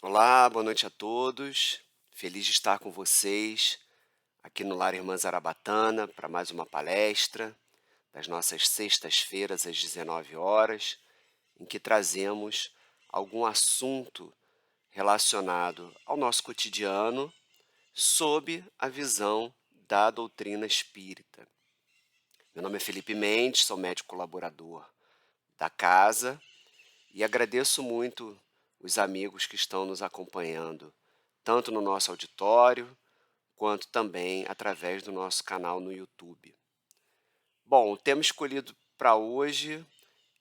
Olá, boa noite a todos. Feliz de estar com vocês aqui no Lar Irmã Zarabatana para mais uma palestra das nossas sextas-feiras às 19 horas, em que trazemos algum assunto relacionado ao nosso cotidiano sob a visão da doutrina espírita. Meu nome é Felipe Mendes, sou médico colaborador da casa e agradeço muito os amigos que estão nos acompanhando, tanto no nosso auditório, quanto também através do nosso canal no YouTube. Bom, o tema escolhido para hoje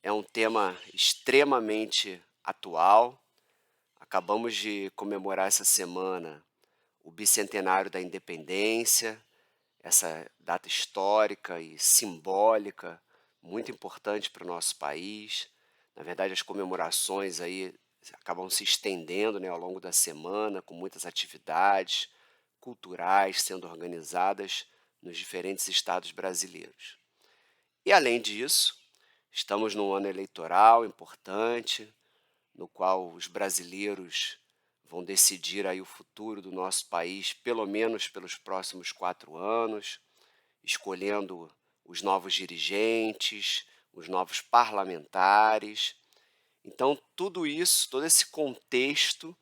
é um tema extremamente atual. Acabamos de comemorar essa semana o bicentenário da independência, essa data histórica e simbólica, muito importante para o nosso país. Na verdade, as comemorações aí acabam se estendendo, né, ao longo da semana, com muitas atividades culturais sendo organizadas nos diferentes estados brasileiros. E além disso, estamos num ano eleitoral importante, no qual os brasileiros vão decidir aí o futuro do nosso país, pelo menos pelos próximos 4 anos, escolhendo os novos dirigentes, os novos parlamentares. Então, tudo isso, todo esse contexto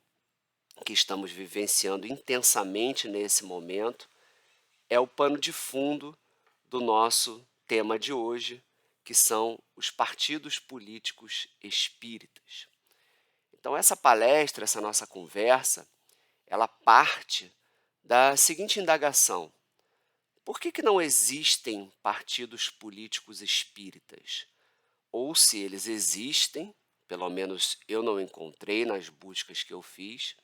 que estamos vivenciando intensamente nesse momento, é o pano de fundo do nosso tema de hoje, que são os partidos políticos espíritas. Então, essa palestra, essa nossa conversa, ela parte da seguinte indagação: por que não existem partidos políticos espíritas? Ou se eles existem, pelo menos eu não encontrei nas buscas que eu fiz,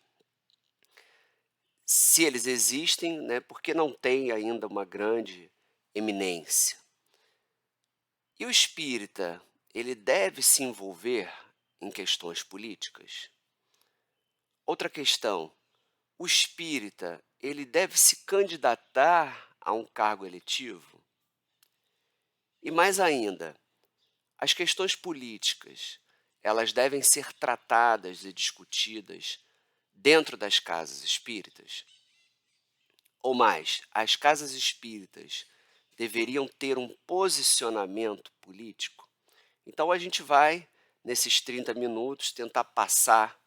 se eles existem, né, por que não tem ainda uma grande eminência? E o espírita, ele deve se envolver em questões políticas? Outra questão: o espírita, ele deve se candidatar a um cargo eletivo? E mais ainda, as questões políticas, elas devem ser tratadas e discutidas dentro das casas espíritas? Ou mais, as casas espíritas deveriam ter um posicionamento político? Então a gente vai, nesses 30 minutos, tentar passar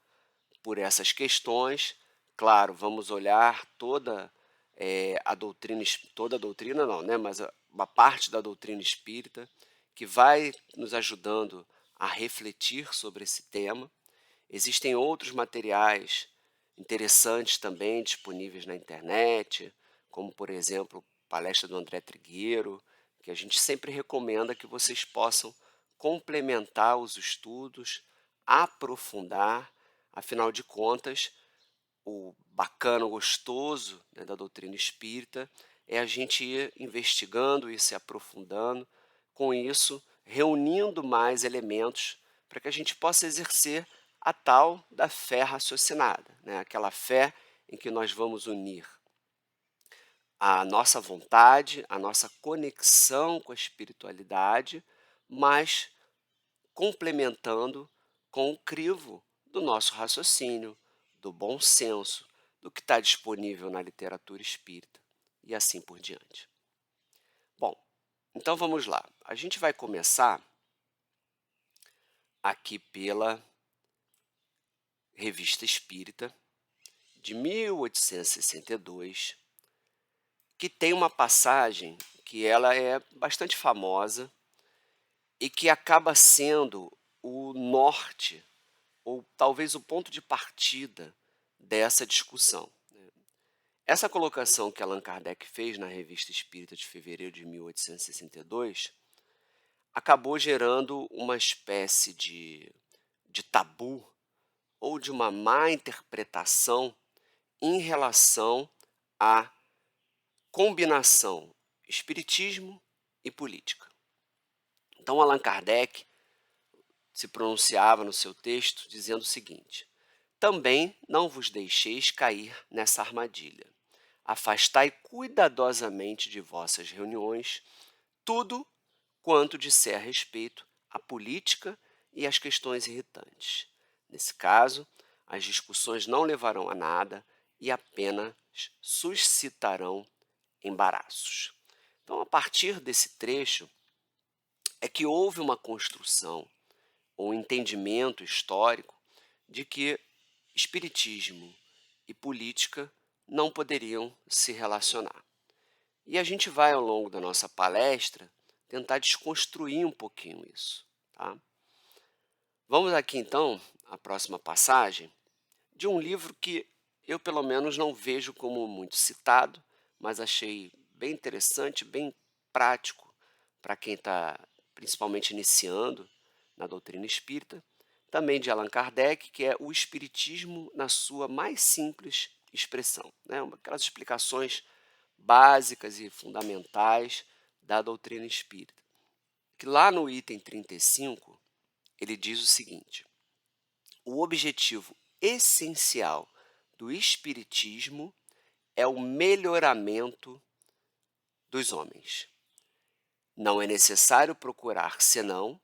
por essas questões. Claro, vamos olhar a doutrina, toda a doutrina não, né? Mas uma parte da doutrina espírita que vai nos ajudando a refletir sobre esse tema. Existem outros materiais interessantes também disponíveis na internet, como por exemplo, palestra do André Trigueiro, que a gente sempre recomenda que vocês possam complementar os estudos, aprofundar, afinal de contas, o bacana, o gostoso, né, da doutrina espírita é a gente ir investigando e se aprofundando, com isso, reunindo mais elementos para que a gente possa exercer a tal da fé raciocinada, né? Aquela fé em que nós vamos unir a nossa vontade, a nossa conexão com a espiritualidade, mas complementando com o crivo do nosso raciocínio, do bom senso, do que está disponível na literatura espírita e assim por diante. Bom, então vamos lá. A gente vai começar aqui pela Revista Espírita de 1862, que tem uma passagem que ela é bastante famosa e que acaba sendo o norte ou talvez o ponto de partida dessa discussão, né. Essa colocação que Allan Kardec fez na Revista Espírita de fevereiro de 1862 acabou gerando uma espécie de tabu ou de uma má interpretação em relação à combinação espiritismo e política. Então, Allan Kardec se pronunciava no seu texto dizendo o seguinte: também não vos deixeis cair nessa armadilha. Afastai cuidadosamente de vossas reuniões tudo quanto disser respeito à política e às questões irritantes. Nesse caso, as discussões não levarão a nada e apenas suscitarão embaraços. Então, a partir desse trecho, é que houve uma construção, um entendimento histórico de que espiritismo e política não poderiam se relacionar. E a gente vai, ao longo da nossa palestra, tentar desconstruir um pouquinho isso. Tá? Vamos aqui, então, à próxima passagem de um livro que eu, pelo menos, não vejo como muito citado, mas achei bem interessante, bem prático para quem está principalmente iniciando na doutrina espírita, também de Allan Kardec, que é o Espiritismo na sua mais simples expressão, né? Aquelas explicações básicas e fundamentais da doutrina espírita. Que lá no item 35, ele diz o seguinte: o objetivo essencial do espiritismo é o melhoramento dos homens. Não é necessário procurar senão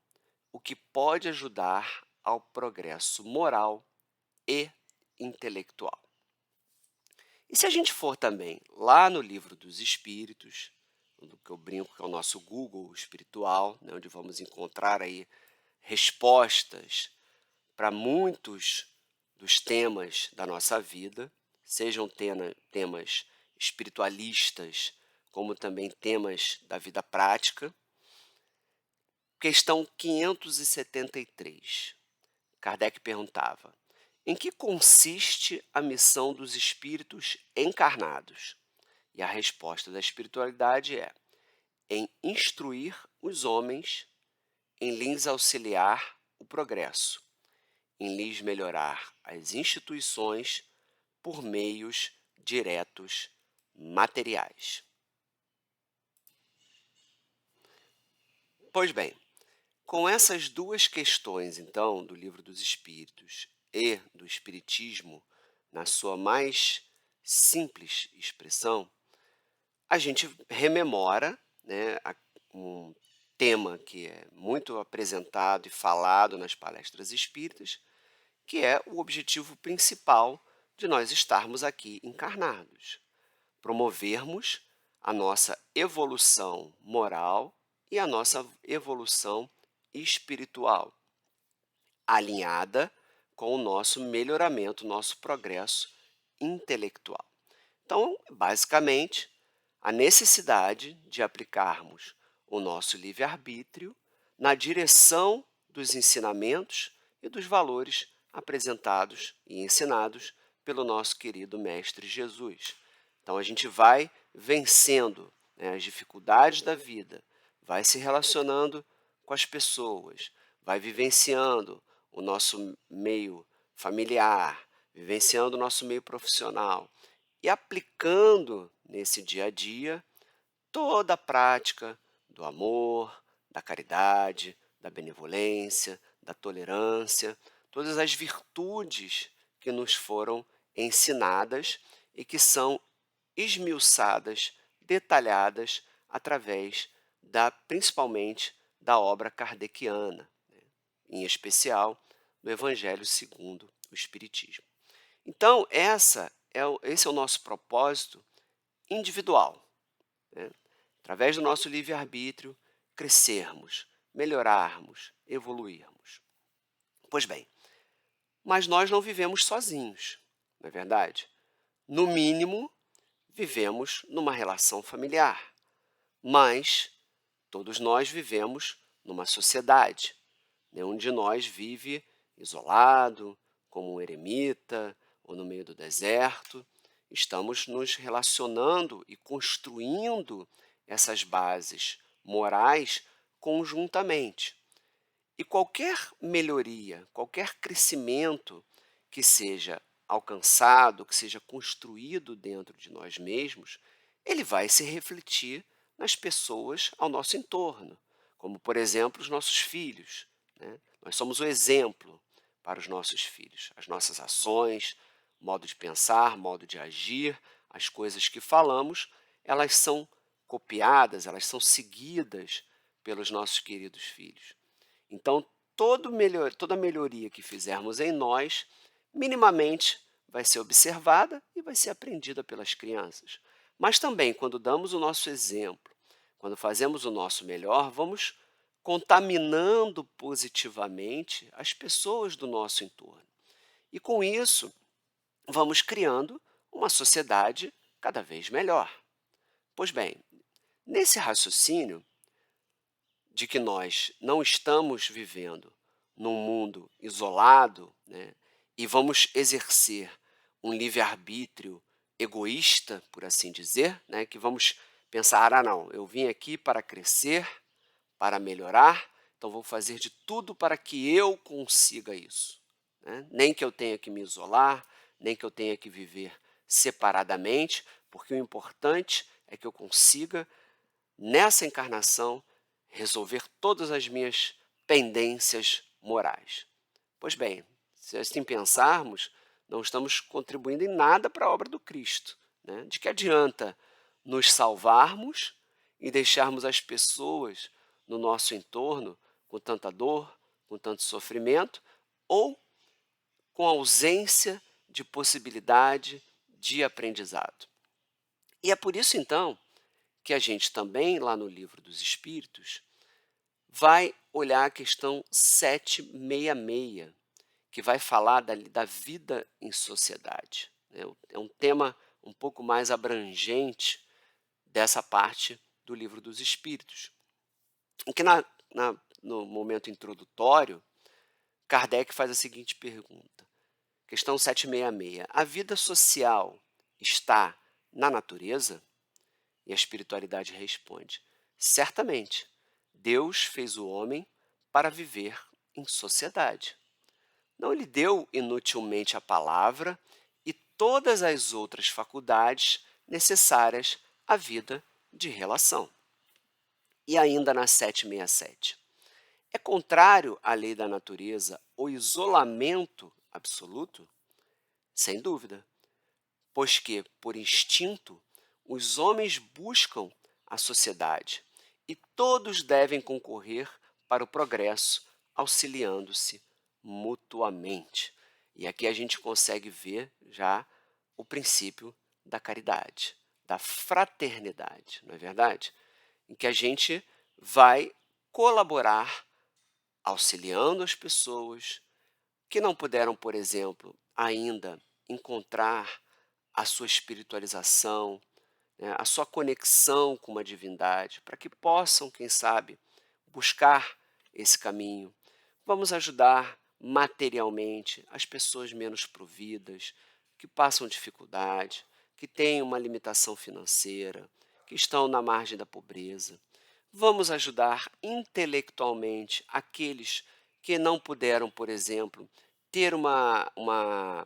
o que pode ajudar ao progresso moral e intelectual. E se a gente for também lá no Livro dos Espíritos, do que eu brinco que é o nosso Google espiritual, né, onde vamos encontrar aí respostas para muitos dos temas da nossa vida, sejam temas espiritualistas, como também temas da vida prática. Questão 573. Kardec perguntava: em que consiste a missão dos espíritos encarnados? E a resposta da espiritualidade é: em instruir os homens, em lhes auxiliar o progresso, em lhes melhorar as instituições por meios diretos materiais. Pois bem, com essas duas questões, então, do Livro dos Espíritos e do Espiritismo, na sua mais simples expressão, a gente rememora, né, um tema que é muito apresentado e falado nas palestras espíritas, que é o objetivo principal de nós estarmos aqui encarnados: promovermos a nossa evolução moral e a nossa evolução espiritual, alinhada com o nosso melhoramento, nosso progresso intelectual. Então, basicamente, a necessidade de aplicarmos o nosso livre-arbítrio na direção dos ensinamentos e dos valores apresentados e ensinados pelo nosso querido Mestre Jesus. Então, a gente vai vencendo, né, as dificuldades da vida, vai se relacionando com as pessoas, vai vivenciando o nosso meio familiar, vivenciando o nosso meio profissional e aplicando nesse dia a dia toda a prática do amor, da caridade, da benevolência, da tolerância, todas as virtudes que nos foram ensinadas e que são esmiuçadas, detalhadas através principalmente da obra kardeciana, né, em especial do Evangelho segundo o Espiritismo. Então, esse é o nosso propósito individual, né? Através do nosso livre-arbítrio, crescermos, melhorarmos, evoluirmos. Pois bem, mas nós não vivemos sozinhos, não é verdade? No mínimo, vivemos numa relação familiar, mas todos nós vivemos numa sociedade. Nenhum de nós vive isolado, como um eremita ou no meio do deserto. Estamos nos relacionando e construindo essas bases morais conjuntamente. E qualquer melhoria, qualquer crescimento que seja alcançado, que seja construído dentro de nós mesmos, ele vai se refletir nas pessoas ao nosso entorno, como, por exemplo, os nossos filhos, né? Nós somos o exemplo para os nossos filhos. As nossas ações, modo de pensar, modo de agir, as coisas que falamos, elas são copiadas, elas são seguidas pelos nossos queridos filhos. Então, toda melhoria que fizermos em nós minimamente vai ser observada e vai ser aprendida pelas crianças. Mas também, quando damos o nosso exemplo, quando fazemos o nosso melhor, vamos contaminando positivamente as pessoas do nosso entorno. E com isso, vamos criando uma sociedade cada vez melhor. Pois bem, nesse raciocínio de que nós não estamos vivendo num mundo isolado, né, e vamos exercer um livre-arbítrio egoísta, por assim dizer, né, que vamos pensar: ah, não, eu vim aqui para crescer, para melhorar, então vou fazer de tudo para que eu consiga isso, né? Nem que eu tenha que me isolar, nem que eu tenha que viver separadamente, porque o importante é que eu consiga, nessa encarnação, resolver todas as minhas pendências morais. Pois bem, se assim pensarmos, não estamos contribuindo em nada para a obra do Cristo, né? De que adianta nos salvarmos e deixarmos as pessoas no nosso entorno com tanta dor, com tanto sofrimento, ou com ausência de possibilidade de aprendizado? E é por isso, então, que a gente também, lá no Livro dos Espíritos, vai olhar a questão 766, que vai falar da vida em sociedade, né. É um tema um pouco mais abrangente dessa parte do Livro dos Espíritos, em que no momento introdutório, Kardec faz a seguinte pergunta, questão 766: "A vida social está na natureza?" E a espiritualidade responde: "Certamente, Deus fez o homem para viver em sociedade. Não lhe deu inutilmente a palavra e todas as outras faculdades necessárias à vida de relação." E ainda na 767, "É contrário à lei da natureza o isolamento absoluto?" Sem dúvida, pois que, por instinto, os homens buscam a sociedade e todos devem concorrer para o progresso, auxiliando-se mutuamente. E aqui a gente consegue ver já o princípio da caridade, da fraternidade, não é verdade? Em que a gente vai colaborar auxiliando as pessoas que não puderam, por exemplo, ainda encontrar a sua espiritualização, né, a sua conexão com uma divindade, para que possam, quem sabe, buscar esse caminho. Vamos ajudar materialmente as pessoas menos providas, que passam dificuldade, que têm uma limitação financeira, que estão na margem da pobreza. Vamos ajudar intelectualmente aqueles que não puderam, por exemplo, ter uma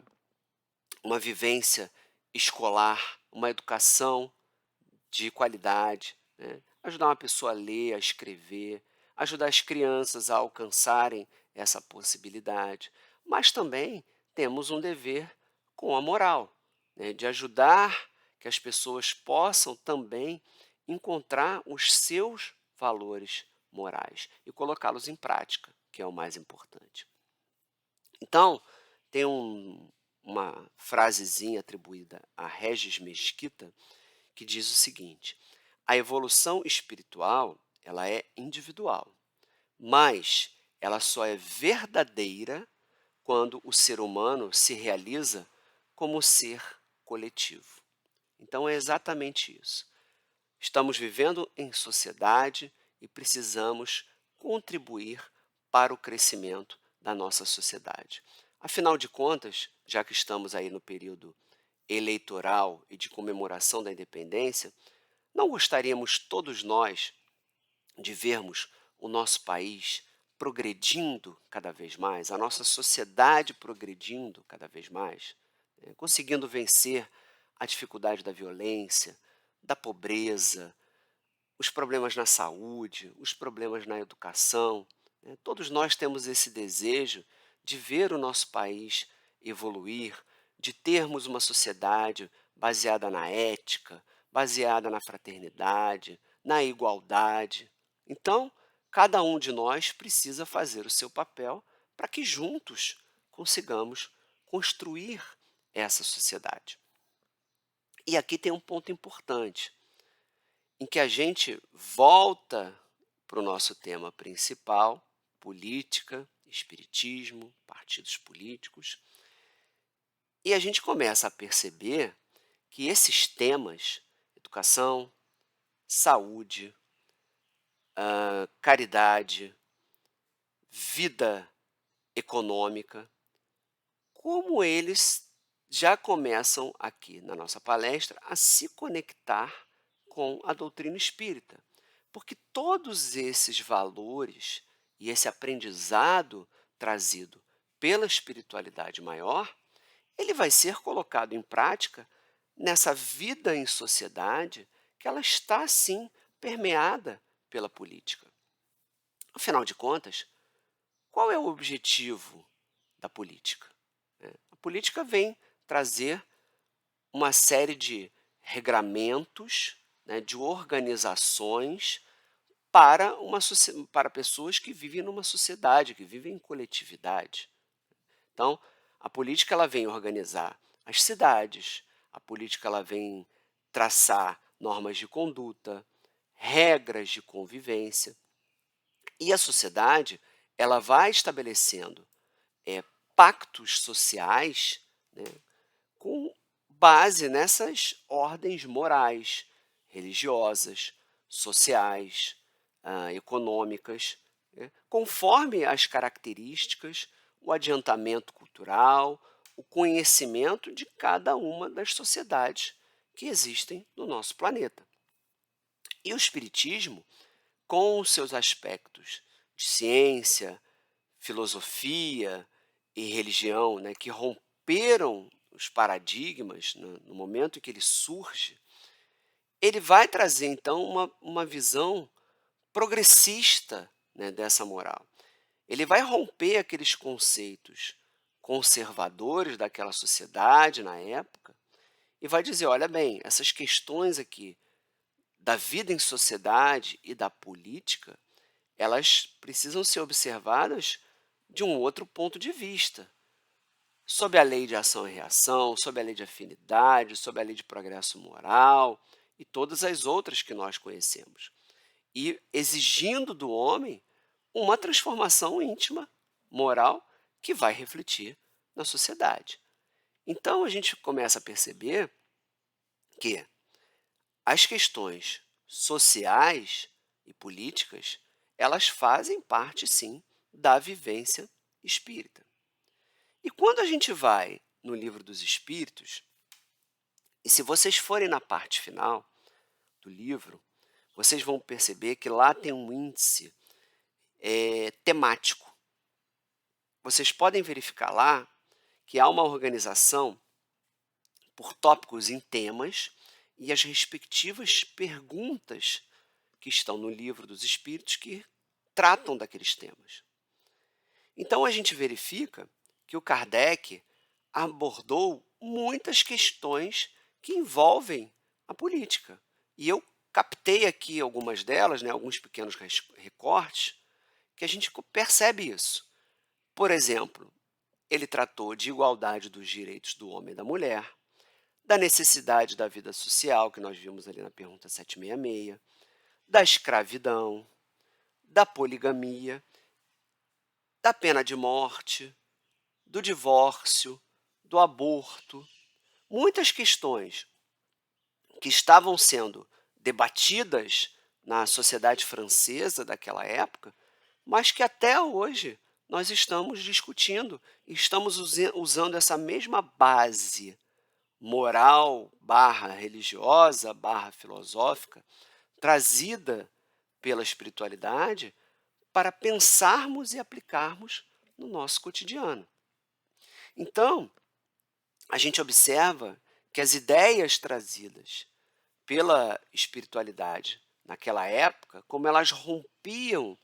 vivência escolar, uma educação de qualidade, né? Ajudar uma pessoa a ler, a escrever, ajudar as crianças a alcançarem essa possibilidade. Mas também temos um dever com a moral, né? De ajudar que as pessoas possam também encontrar os seus valores morais e colocá-los em prática, que é o mais importante. Então, tem uma frasezinha atribuída a Regis Mesquita que diz o seguinte: a evolução espiritual ela é individual, mas ela só é verdadeira quando o ser humano se realiza como ser coletivo. Então é exatamente isso. Estamos vivendo em sociedade e precisamos contribuir para o crescimento da nossa sociedade. Afinal de contas, já que estamos aí no período eleitoral e de comemoração da independência, não gostaríamos todos nós de vermos o nosso país progredindo cada vez mais, a nossa sociedade progredindo cada vez mais, né, conseguindo vencer a dificuldade da violência, da pobreza, os problemas na saúde, os problemas na educação, né? Todos nós temos esse desejo de ver o nosso país evoluir, de termos uma sociedade baseada na ética, baseada na fraternidade, na igualdade. Então, cada um de nós precisa fazer o seu papel para que juntos consigamos construir essa sociedade. E aqui tem um ponto importante, em que a gente volta para o nosso tema principal, política, espiritismo, partidos políticos, e a gente começa a perceber que esses temas, educação, saúde, caridade, vida econômica, como eles já começam aqui na nossa palestra a se conectar com a doutrina espírita. Porque todos esses valores e esse aprendizado trazido pela espiritualidade maior, ele vai ser colocado em prática nessa vida em sociedade que ela está, sim, permeada pela política. Afinal de contas, qual é o objetivo da política? A política vem trazer uma série de regramentos, né, de organizações para pessoas que vivem numa sociedade, que vivem em coletividade. Então, a política ela vem organizar as cidades, a política ela vem traçar normas de conduta, regras de convivência, e a sociedade ela vai estabelecendo pactos sociais, né, com base nessas ordens morais, religiosas, sociais, econômicas, né, conforme as características, o adiantamento cultural, o conhecimento de cada uma das sociedades que existem no nosso planeta. E o Espiritismo, com os seus aspectos de ciência, filosofia e religião, né, que romperam os paradigmas no momento em que ele surge, ele vai trazer então uma visão progressista, né, dessa moral. Ele vai romper aqueles conceitos conservadores daquela sociedade na época e vai dizer: olha bem, essas questões aqui da vida em sociedade e da política, elas precisam ser observadas de um outro ponto de vista, sob a lei de ação e reação, sob a lei de afinidade, sob a lei de progresso moral e todas as outras que nós conhecemos. E exigindo do homem uma transformação íntima, moral, que vai refletir na sociedade. Então a gente começa a perceber que as questões sociais e políticas, elas fazem parte, sim, da vivência espírita. E quando a gente vai no Livro dos Espíritos, e se vocês forem na parte final do livro, vocês vão perceber que lá tem um índice temático. Vocês podem verificar lá que há uma organização por tópicos em temas e as respectivas perguntas que estão no Livro dos Espíritos que tratam daqueles temas. Então a gente verifica que o Kardec abordou muitas questões que envolvem a política. E eu captei aqui algumas delas, né, alguns pequenos recortes, que a gente percebe isso. Por exemplo, ele tratou de igualdade dos direitos do homem e da mulher, da necessidade da vida social, que nós vimos ali na pergunta 766, da escravidão, da poligamia, da pena de morte, do divórcio, do aborto. Muitas questões que estavam sendo debatidas na sociedade francesa daquela época, mas que até hoje nós estamos discutindo e estamos usando essa mesma base moral, barra religiosa, barra filosófica, trazida pela espiritualidade para pensarmos e aplicarmos no nosso cotidiano. Então, a gente observa que as ideias trazidas pela espiritualidade naquela época, como elas rompiam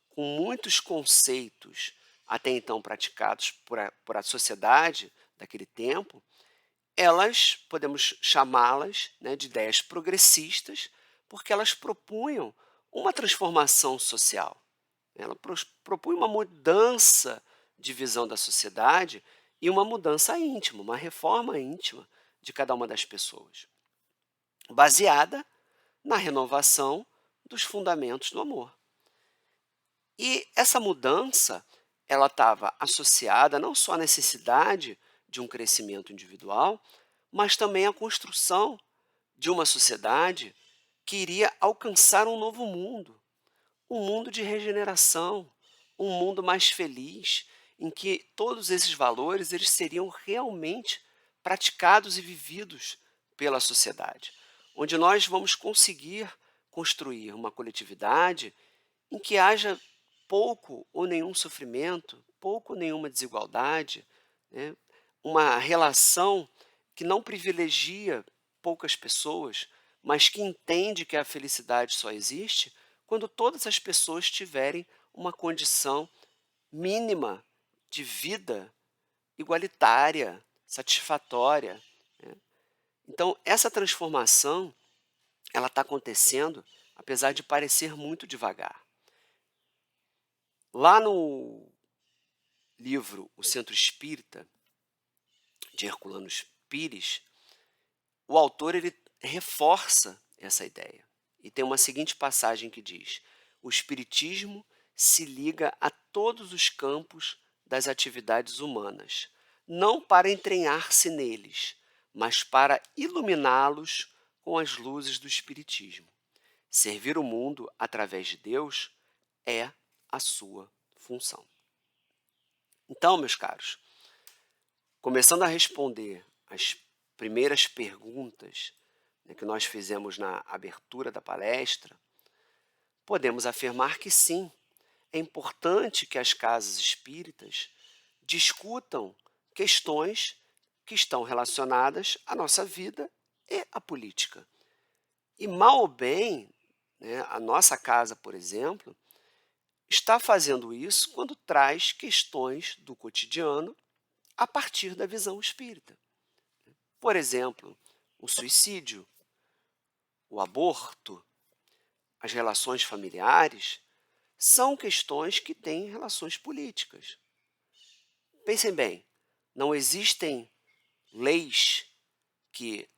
com muitos conceitos até então praticados por a sociedade daquele tempo, elas, podemos chamá-las, né, de ideias progressistas, porque elas propunham uma transformação social. Ela propunha uma mudança de visão da sociedade e uma mudança íntima, uma reforma íntima de cada uma das pessoas, baseada na renovação dos fundamentos do amor. E essa mudança, ela estava associada não só à necessidade de um crescimento individual, mas também à construção de uma sociedade que iria alcançar um novo mundo, um mundo de regeneração, um mundo mais feliz, em que todos esses valores eles seriam realmente praticados e vividos pela sociedade, onde nós vamos conseguir construir uma coletividade em que haja pouco ou nenhum sofrimento, pouco ou nenhuma desigualdade, né? Uma relação que não privilegia poucas pessoas, mas que entende que a felicidade só existe quando todas as pessoas tiverem uma condição mínima de vida igualitária, satisfatória, né. Então essa transformação, ela está acontecendo, apesar de parecer muito devagar. Lá no livro O Centro Espírita, de Herculano Pires, o autor ele reforça essa ideia. E tem uma seguinte passagem que diz: o espiritismo se liga a todos os campos das atividades humanas, não para entranhar-se neles, mas para iluminá-los com as luzes do espiritismo. Servir o mundo através de Deus é a sua função. Então, meus caros, começando a responder as primeiras perguntas, né, que nós fizemos na abertura da palestra, podemos afirmar que sim, é importante que as casas espíritas discutam questões que estão relacionadas à nossa vida e à política. E mal ou bem, né, a nossa casa, por exemplo, está fazendo isso quando traz questões do cotidiano a partir da visão espírita. Por exemplo, o suicídio, o aborto, as relações familiares, são questões que têm relações políticas. Pensem bem, não existem leis que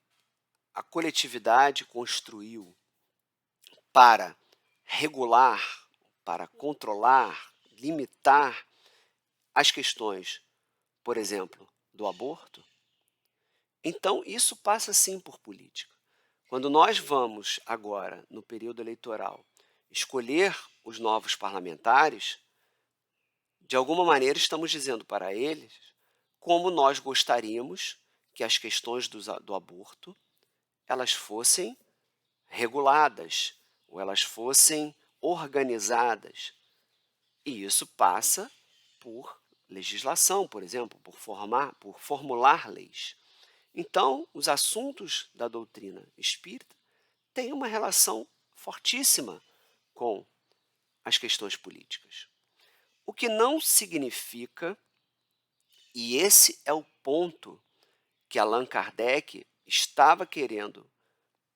a coletividade construiu para regular, para controlar, limitar as questões, por exemplo, do aborto. Então, isso passa sim por política. Quando nós vamos agora, no período eleitoral, escolher os novos parlamentares, de alguma maneira estamos dizendo para eles como nós gostaríamos que as questões do aborto elas fossem reguladas, ou elas fossem organizadas. E isso passa por legislação, por exemplo, por formular leis. Então, os assuntos da doutrina espírita têm uma relação fortíssima com as questões políticas. O que não significa, e esse é o ponto que Allan Kardec estava querendo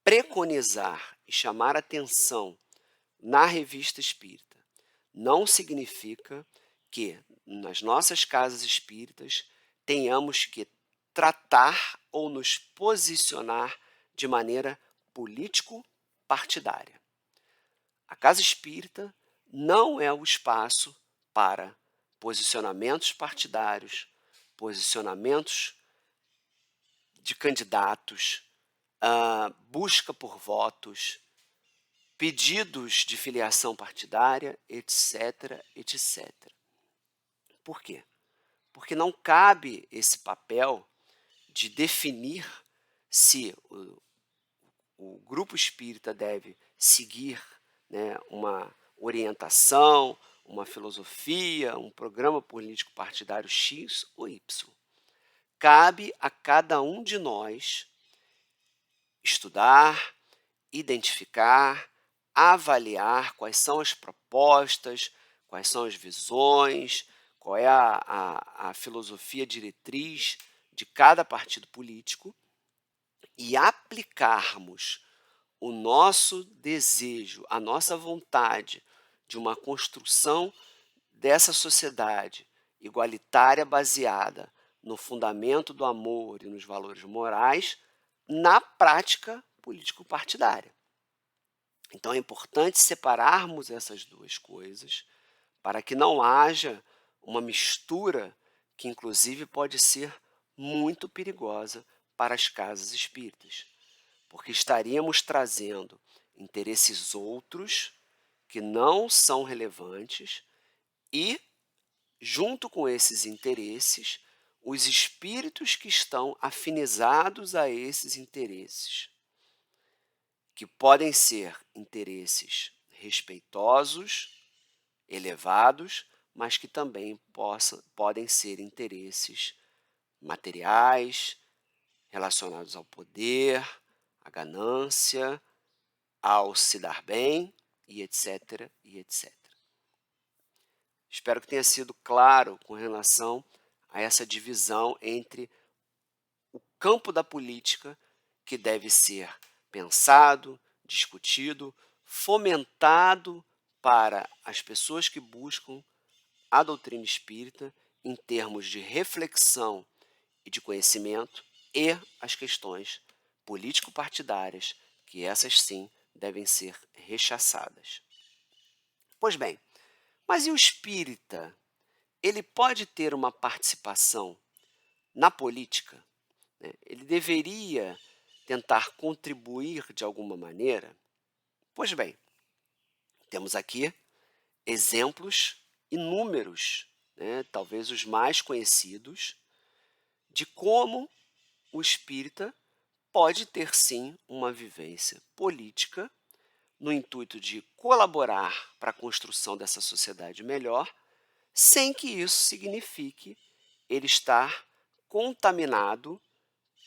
preconizar e chamar atenção na revista espírita, não significa que nas nossas casas espíritas tenhamos que tratar ou nos posicionar de maneira político-partidária. A casa espírita não é o espaço para posicionamentos partidários, posicionamentos de candidatos, busca por votos, pedidos de filiação partidária, etc, etc. Por quê? Porque não cabe esse papel de definir se o grupo espírita deve seguir, né, uma orientação, uma filosofia, um programa político partidário X ou Y. Cabe a cada um de nós estudar, identificar, avaliar quais são as propostas, quais são as visões, qual é a filosofia diretriz de cada partido político e aplicarmos o nosso desejo, a nossa vontade de uma construção dessa sociedade igualitária baseada no fundamento do amor e nos valores morais na prática político-partidária. Então é importante separarmos essas duas coisas para que não haja uma mistura que, inclusive, pode ser muito perigosa para as casas espíritas, porque estaríamos trazendo interesses outros que não são relevantes e, junto com esses interesses, os espíritos que estão afinizados a esses interesses, que podem ser interesses respeitosos, elevados, mas que também podem ser interesses materiais, relacionados ao poder, à ganância, ao se dar bem e etc, e etc. Espero que tenha sido claro com relação a essa divisão entre o campo da política, que deve ser pensado, discutido, fomentado para as pessoas que buscam a doutrina espírita em termos de reflexão e de conhecimento, e as questões político-partidárias, que essas sim devem ser rechaçadas. Pois bem, mas e o espírita? Ele pode ter uma participação na política? Né? Ele deveria tentar contribuir de alguma maneira? Pois bem, temos aqui exemplos inúmeros, né, talvez os mais conhecidos, de como o espírita pode ter sim uma vivência política no intuito de colaborar para a construção dessa sociedade melhor, sem que isso signifique ele estar contaminado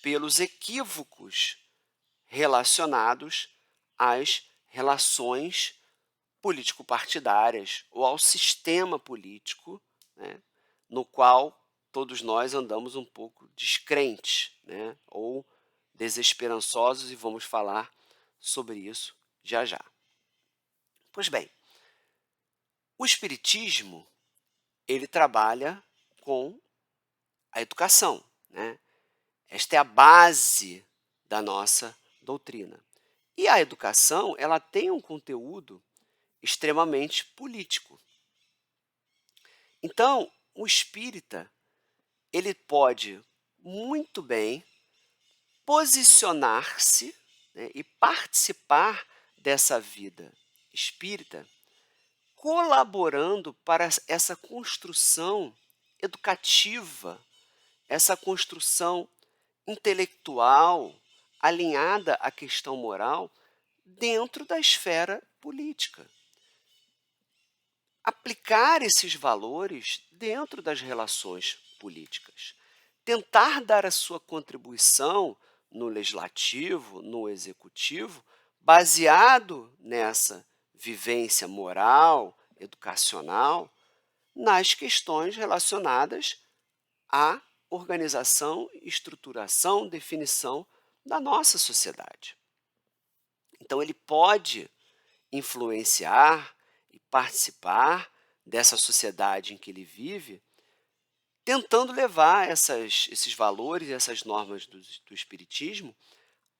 pelos equívocos relacionados às relações político-partidárias ou ao sistema político, né, no qual todos nós andamos um pouco descrentes, né, ou desesperançosos, e vamos falar sobre isso já já. Pois bem, o espiritismo, ele trabalha com a educação, né? Esta é a base da nossa doutrina. E a educação, ela tem um conteúdo extremamente político. Então, o espírita, ele pode muito bem posicionar-se, né, e participar dessa vida espírita, colaborando para essa construção educativa, essa construção intelectual, alinhada à questão moral, dentro da esfera política. Aplicar esses valores dentro das relações políticas. Tentar dar a sua contribuição no legislativo, no executivo, baseado nessa vivência moral, educacional, nas questões relacionadas à organização, estruturação, definição da nossa sociedade. Então, ele pode influenciar e participar dessa sociedade em que ele vive, tentando levar esses valores, essas normas do Espiritismo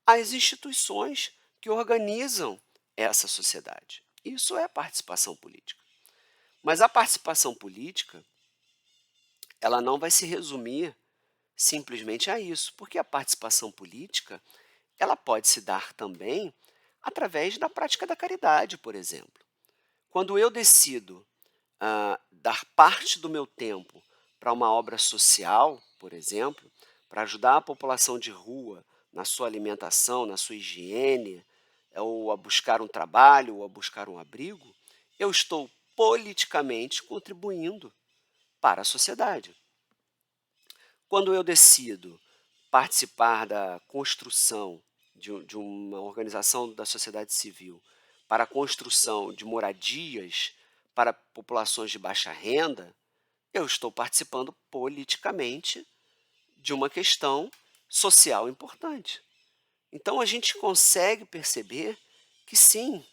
às instituições que organizam essa sociedade. Isso é participação política. Mas a participação política, ela não vai se resumir simplesmente a isso, porque a participação política, ela pode se dar também através da prática da caridade, por exemplo. Quando eu decido dar parte do meu tempo para uma obra social, por exemplo, para ajudar a população de rua na sua alimentação, na sua higiene, ou a buscar um trabalho, ou a buscar um abrigo, eu estou politicamente contribuindo para a sociedade. Quando eu decido participar da construção de uma organização da sociedade civil para a construção de moradias para populações de baixa renda, eu estou participando politicamente de uma questão social importante. Então, a gente consegue perceber que, sim,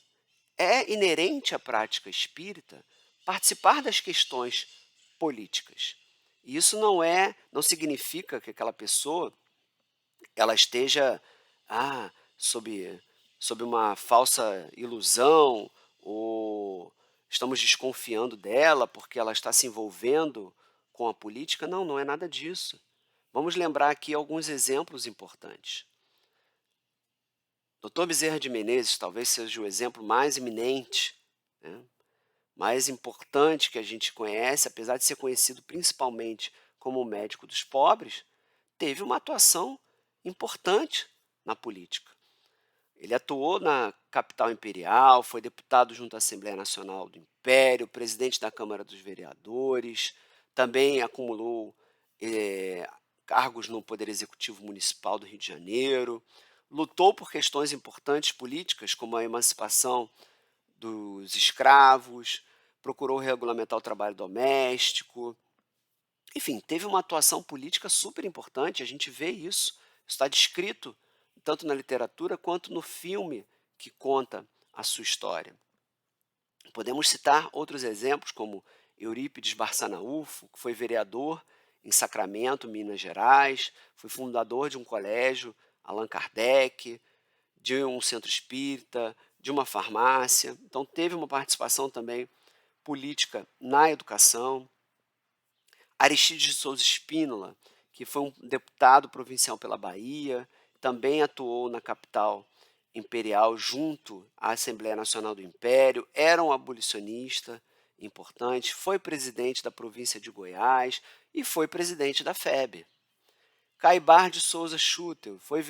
é inerente à prática espírita participar das questões políticas. E isso não significa que aquela pessoa ela esteja, sob uma falsa ilusão, ou estamos desconfiando dela porque ela está se envolvendo com a política. Não, não é nada disso. Vamos lembrar aqui alguns exemplos importantes. Doutor Bezerra de Menezes talvez seja o exemplo mais eminente, né, mais importante que a gente conhece, apesar de ser conhecido principalmente como o médico dos pobres, teve uma atuação importante na política. Ele atuou na capital imperial, foi deputado junto à Assembleia Nacional do Império, presidente da Câmara dos Vereadores, também acumulou cargos no Poder Executivo Municipal do Rio de Janeiro, lutou por questões importantes políticas, como a emancipação dos escravos, procurou regulamentar o trabalho doméstico, enfim, teve uma atuação política super importante, a gente vê isso está descrito tanto na literatura quanto no filme que conta a sua história. Podemos citar outros exemplos, como Eurípides Barçanufo, que foi vereador em Sacramento, Minas Gerais, foi fundador de um colégio, Allan Kardec, de um centro espírita, de uma farmácia. Então, teve uma participação também política na educação. Aristides de Souza Espínola, que foi um deputado provincial pela Bahia, também atuou na capital imperial junto à Assembleia Nacional do Império, era um abolicionista importante, foi presidente da província de Goiás e foi presidente da FEB. Caibar de Souza Schutel foi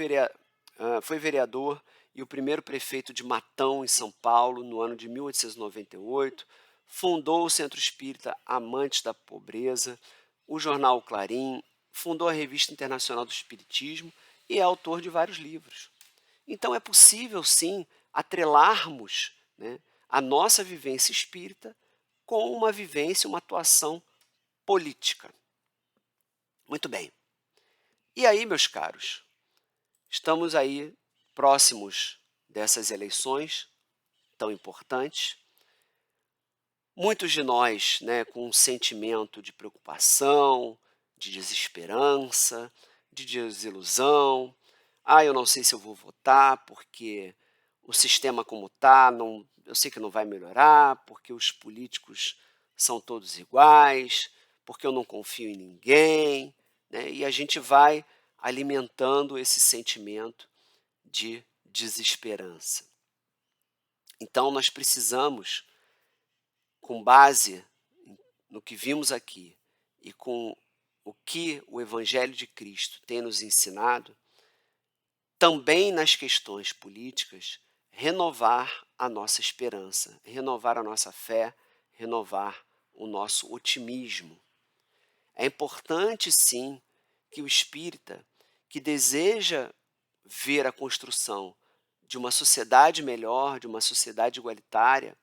vereador e o primeiro prefeito de Matão, em São Paulo, no ano de 1898, fundou o Centro Espírita Amantes da Pobreza, o jornal Clarim, fundou a Revista Internacional do Espiritismo e é autor de vários livros. Então é possível, sim, atrelarmos, né, a nossa vivência espírita com uma vivência, uma atuação política. Muito bem. E aí, meus caros, estamos aí próximos dessas eleições tão importantes. Muitos de nós, né, com um sentimento de preocupação, de desesperança, de desilusão. Eu não sei se eu vou votar porque o sistema como está, eu sei que não vai melhorar, porque os políticos são todos iguais, porque eu não confio em ninguém, né? E a gente vai alimentando esse sentimento de desesperança. Então, nós precisamos, com base no que vimos aqui e com o que o Evangelho de Cristo tem nos ensinado, também nas questões políticas, renovar a nossa esperança, renovar a nossa fé, renovar o nosso otimismo. É importante, sim, que o espírita que deseja ver a construção de uma sociedade melhor, de uma sociedade igualitária,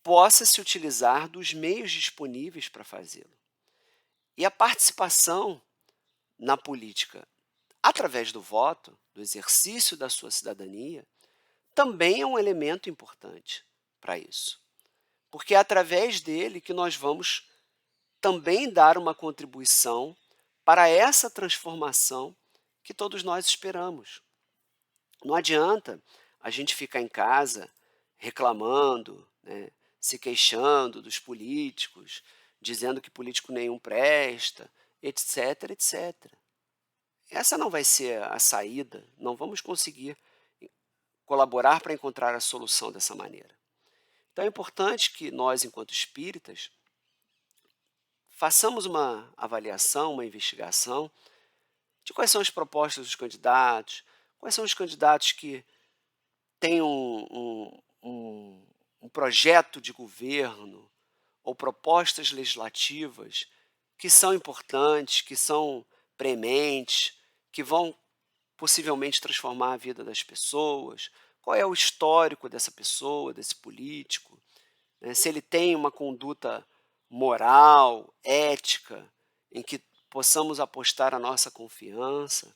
possa se utilizar dos meios disponíveis para fazê-lo. E a participação na política, através do voto, do exercício da sua cidadania, também é um elemento importante para isso. Porque é através dele que nós vamos também dar uma contribuição para essa transformação que todos nós esperamos. Não adianta a gente ficar em casa reclamando, né, se queixando dos políticos, dizendo que político nenhum presta, etc, etc. Essa não vai ser a saída, não vamos conseguir colaborar para encontrar a solução dessa maneira. Então é importante que nós, enquanto espíritas, façamos uma avaliação, uma investigação de quais são as propostas dos candidatos, quais são os candidatos que têm um projeto de governo ou propostas legislativas que são importantes, que são prementes, que vão possivelmente transformar a vida das pessoas, qual é o histórico dessa pessoa, desse político, né? Se ele tem uma conduta moral, ética, em que possamos apostar a nossa confiança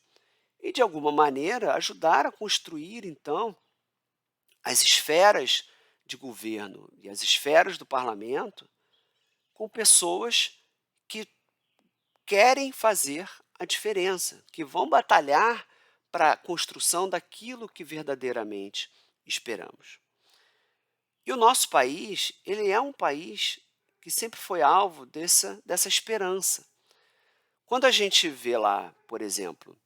e, de alguma maneira, ajudar a construir, então, as esferas de governo e as esferas do parlamento com pessoas que querem fazer a diferença, que vão batalhar para a construção daquilo que verdadeiramente esperamos. E o nosso país, ele é um país que sempre foi alvo dessa esperança. Quando a gente vê lá, por exemplo,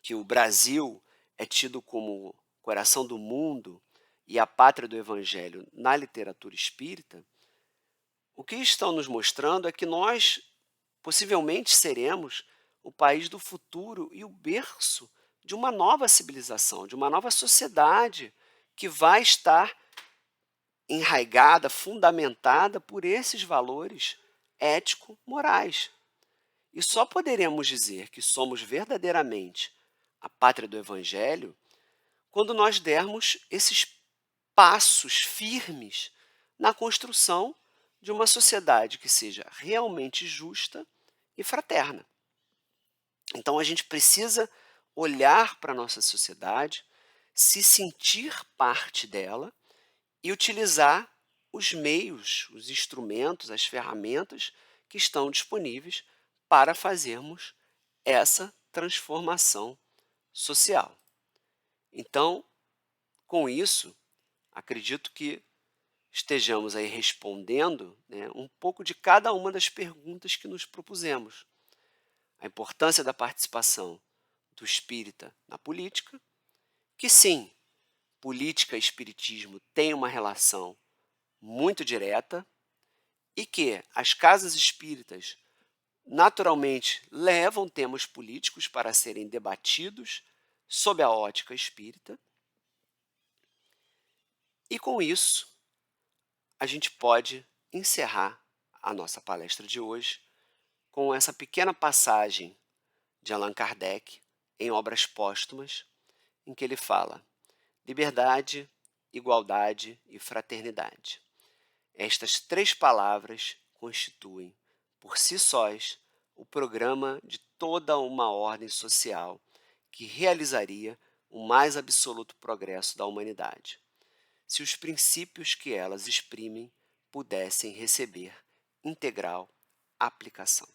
que o Brasil é tido como coração do mundo e a pátria do evangelho na literatura espírita, o que estão nos mostrando é que nós possivelmente seremos o país do futuro e o berço de uma nova civilização, de uma nova sociedade que vai estar enraigada, fundamentada por esses valores ético-morais. E só poderemos dizer que somos verdadeiramente a pátria do Evangelho quando nós dermos esses passos firmes na construção de uma sociedade que seja realmente justa e fraterna. Então a gente precisa olhar para a nossa sociedade, se sentir parte dela e utilizar os meios, os instrumentos, as ferramentas que estão disponíveis para fazermos essa transformação social. Então, com isso, acredito que estejamos aí respondendo, né, um pouco de cada uma das perguntas que nos propusemos. A importância da participação do espírita na política, que sim, política e espiritismo têm uma relação muito direta e que as casas espíritas naturalmente levam temas políticos para serem debatidos sob a ótica espírita, e com isso a gente pode encerrar a nossa palestra de hoje com essa pequena passagem de Allan Kardec em Obras Póstumas, em que ele fala: liberdade, igualdade e fraternidade. Estas três palavras constituem, por si sós, o programa de toda uma ordem social que realizaria o mais absoluto progresso da humanidade, se os princípios que elas exprimem pudessem receber integral aplicação.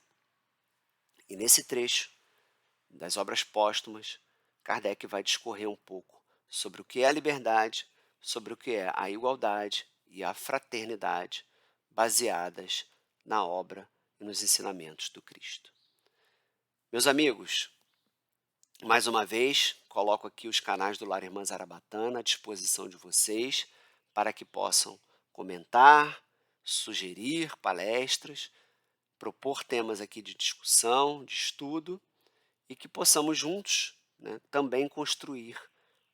E nesse trecho das Obras Póstumas, Kardec vai discorrer um pouco sobre o que é a liberdade, sobre o que é a igualdade e a fraternidade, baseadas na obra e nos ensinamentos do Cristo. Meus amigos, mais uma vez, coloco aqui os canais do Lar Irmã Zarabatana à disposição de vocês para que possam comentar, sugerir palestras, propor temas aqui de discussão, de estudo, e que possamos juntos, né, também construir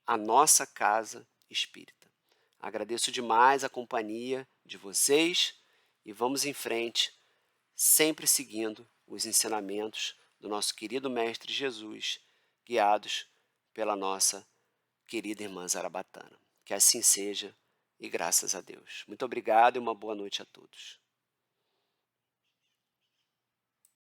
a nossa casa espírita. Agradeço demais a companhia de vocês e vamos em frente, sempre seguindo os ensinamentos do nosso querido Mestre Jesus, guiados pela nossa querida irmã Zarabatana. Que assim seja e graças a Deus. Muito obrigado e uma boa noite a todos.